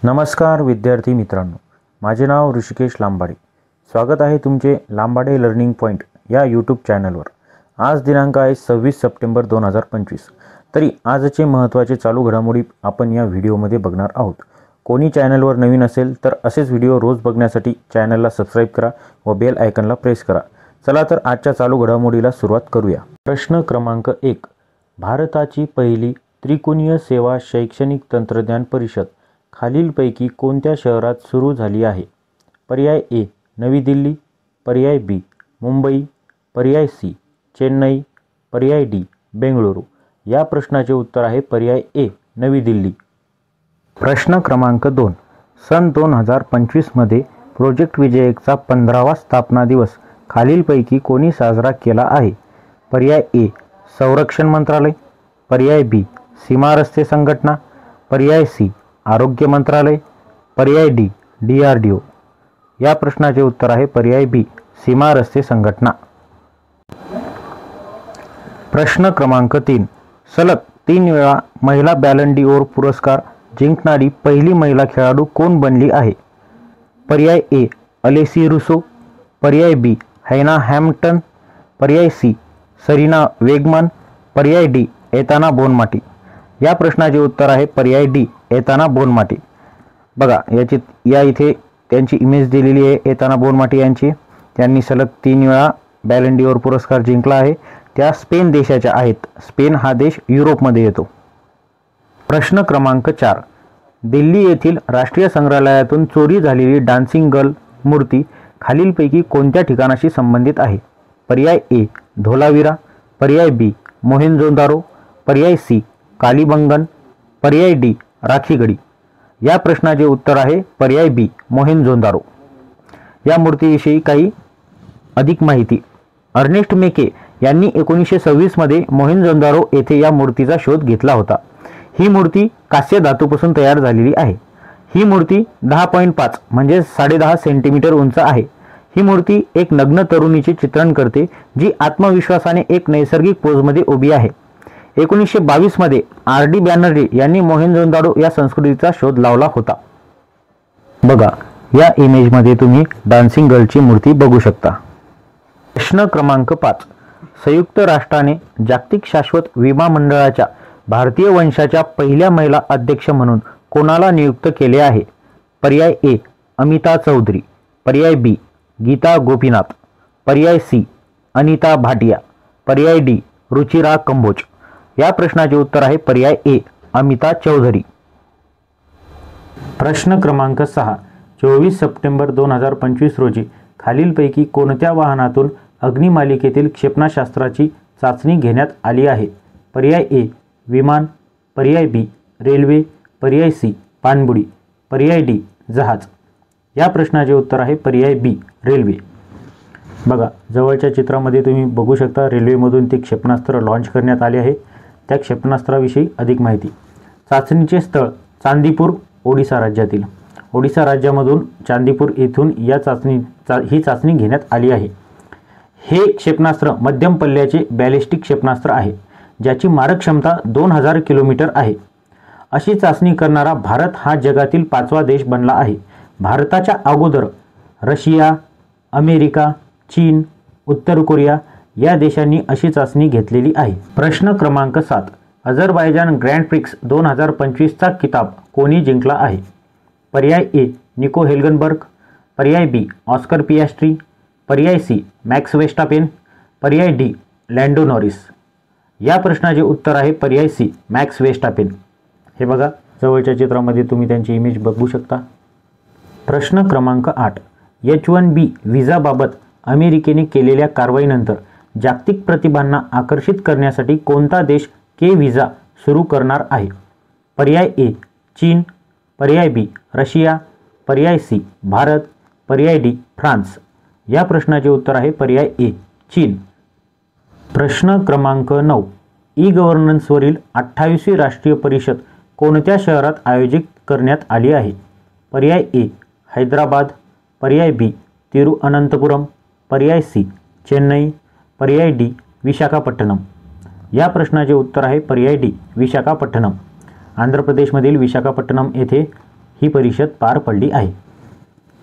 नमस्कार विद्यार्थी मित्रांनो, माझे नाव ऋषिकेश लांबाडे. स्वागत आहे तुमचे लांबाडे लर्निंग पॉईंट या यूट्यूब चॅनलवर. आज दिनांक आहे 26 सप्टेंबर 2025. तरी आजचे महत्त्वाचे चालू घडामोडी आपण या व्हिडिओमध्ये बघणार आहोत. कोणी चॅनलवर नवीन असेल तर असेच व्हिडिओ रोज बघण्यासाठी चॅनलला सबस्क्राईब करा व बेल आयकॉनला प्रेस करा. चला तर आजच्या चालू घडामोडीला सुरुवात करूया. प्रश्न क्रमांक 1. भारताची पहिली त्रिकोणीय सेवा शैक्षणिक तंत्रज्ञान परिषद खालीलपैकी कोणत्या शहरात सुरू झाली आहे? पर्याय ए नवी दिल्ली, पर्याय बी मुंबई, पर्याय सी चेन्नई, पर्याय डी बेंगळुरू. या प्रश्नाचे उत्तर आहे पर्याय ए नवी दिल्ली. प्रश्न क्रमांक 2. सन 2025 मध्ये प्रोजेक्ट विजयकचा 15वा स्थापना दिवस खालीलपैकी कोणी साजरा केला आहे? पर्याय ए संरक्षण मंत्रालय, पर्याय बी सीमा रस्ते संघटना, पर्याय सी आरोग्य मंत्रालय, पर्याय डी DRDO. या प्रश्नाचे उत्तर आहे पर्याय बी सीमा रस्ते संघटना. प्रश्न क्रमांक 3. सलग 3 वेळा महिला बॅलन डी'ओर पुरस्कार जिंकणारी पहिली महिला खेळाडू कोण बनली आहे? पर्याय ए अलेसी रुसो, पर्याय बी हैना हॅम्प्टन, पर्याय सी सरीना वेगमन, पर्याय डी एताना बोनमाटी. या प्रश्नाचे उत्तर आहे पर्याय डी एताना बोनमाटी. बघा इथे त्यांची इमेज दिलेली आहे. एताना बोनमाटी यांची. त्यांनी सलग 3 वेळा बॅलन डी'ओर पुरस्कार जिंकला आहे. त्या स्पेन देशाच्या आहेत. स्पेन हा देश युरोपमध्ये येतो. प्रश्न क्रमांक 4. दिल्ली येथील राष्ट्रीय संग्रहालयातून चोरी झालेली डान्सिंग गर्ल मूर्ती खालीलपैकी कोणत्या ठिकाणाशी संबंधित आहे? पर्याय ए धोलावीरा, पर्याय बी मोहेंजोदारो, पर्याय सी कालीबंगन, पर्याय डी राखीगढी. या प्रश्नाचे उत्तर आहे पर्याय बी मोहेंजोदारो. या मूर्तीविषयी काही अधिक माहिती. अर्नेस्ट मेके यांनी 1926 मध्ये मोहेंजोदारो येथे या मूर्तीचा शोध घेतला होता. ही मूर्ती कास्य धातूपासून तयार झालेली आहे. ही मूर्ती 10.5 म्हणजे 10.5 सेंटीमीटर उंच आहे. ही मूर्ती एक नग्न तरुणीचे चित्रण करते जी आत्मविश्वासाने एक नैसर्गिक पोजमध्ये उभी आहे. 1922 मध्ये RD बॅनर्जी यांनी मोहेंजोदारो या संस्कृतीचा शोध लावला होता. बघा या इमेजमध्ये तुम्ही डान्सिंग गर्लची मूर्ती बघू शकता. प्रश्न क्रमांक 5. संयुक्त राष्ट्राने जागतिक शाश्वत विमा मंडळाच्या भारतीय वंशाच्या पहिल्या महिला अध्यक्ष म्हणून कोणाला नियुक्त केले आहे? पर्याय ए अमिता चौधरी, पर्याय बी गीता गोपीनाथ, पर्याय सी अनिता भाटिया, पर्याय डी रुचिरा कंबोज. या प्रश्नाचे उत्तर आहे पर्याय ए अमिता चौधरी. प्रश्न क्रमांक 6. 24 सप्टेंबर 2025 रोजी खालीलपैकी कोणत्या वाहनातून अग्निमालिकेतील क्षेपणास्त्राची चाचणी घेण्यात आली आहे? पर्याय ए विमान, पर्याय बी रेल्वे, पर्याय सी पाणबुडी, पर्याय डी जहाज. या प्रश्नाचे उत्तर आहे पर्याय बी रेल्वे. बघा जवळच्या चित्रामध्ये तुम्ही बघू शकता रेल्वेमधून ते क्षेपणास्त्र लॉन्च करण्यात आले आहे. त्या क्षेपणास्त्राविषयी अधिक माहिती. चाचणीचे स्थळ चांदीपूर ओडिसा राज्यातील. ओडिसा राज्यामधून चांदीपूर येथून ही चाचणी घेण्यात आली आहे. हे क्षेपणास्त्र मध्यम पल्ल्याचे बॅलिस्टिक क्षेपणास्त्र आहे ज्याची मारक क्षमता 2000 किलोमीटर आहे. अशी चाचणी करणारा भारत हा जगातील 5वा देश बनला आहे. भारताच्या अगोदर रशिया, अमेरिका, चीन, उत्तर कोरिया या देशांनी अशी चाचणी घेतलेली आहे. प्रश्न क्रमांक 7. अझरबैजान ग्रँड प्रिक्स 2025चा किताब कोणी जिंकला आहे? पर्याय ए निको हेल्गनबर्ग, पर्याय बी ऑस्कर पियास्ट्री, पर्याय सी मॅक्स वेस्टापेन, पर्याय डी लँडो नॉरिस. या प्रश्नाचे उत्तर आहे पर्याय सी मॅक्स वेस्टापेन. हे बघा जवळच्या चित्रामध्ये तुम्ही त्यांची इमेज बघू शकता. प्रश्न क्रमांक 8. H1B व्हिसाबाबत अमेरिकेने केलेल्या कारवाईनंतर जागतिक प्रतिभांना आकर्षित करण्यासाठी कोणता देश के व्हिसा सुरू करणार आहे? पर्याय ए चीन, पर्याय बी रशिया, पर्याय सी भारत, पर्याय डी फ्रान्स. या प्रश्नाचे उत्तर आहे पर्याय ए चीन. प्रश्न क्रमांक 9. ई-गव्हर्नन्सवरील 28वी राष्ट्रीय परिषद कोणत्या शहरात आयोजित करण्यात आली आहे? पर्याय ए हैदराबाद, पर्याय बी तिरुअनंतपुरम, पर्याय सी चेन्नई, पर्याय डी विशाखापट्टणम. या प्रश्नाचे उत्तर आहे पर्याय डी विशाखापट्टणम. आंध्र प्रदेशमधील विशाखापट्टणम येथे ही परिषद पार पडली आहे.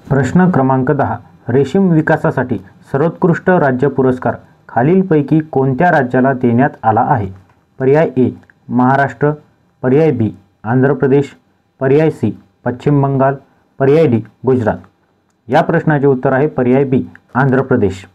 प्रश्न क्रमांक 10. रेशीम विकासासाठी सर्वोत्कृष्ट राज्य पुरस्कार खालीलपैकी कोणत्या राज्याला देण्यात आला आहे? पर्याय ए महाराष्ट्र, पर्याय बी आंध्र प्रदेश, पर्याय सी पश्चिम बंगाल, पर्याय डी गुजरात. या प्रश्नाचे उत्तर आहे पर्याय बी आंध्र प्रदेश.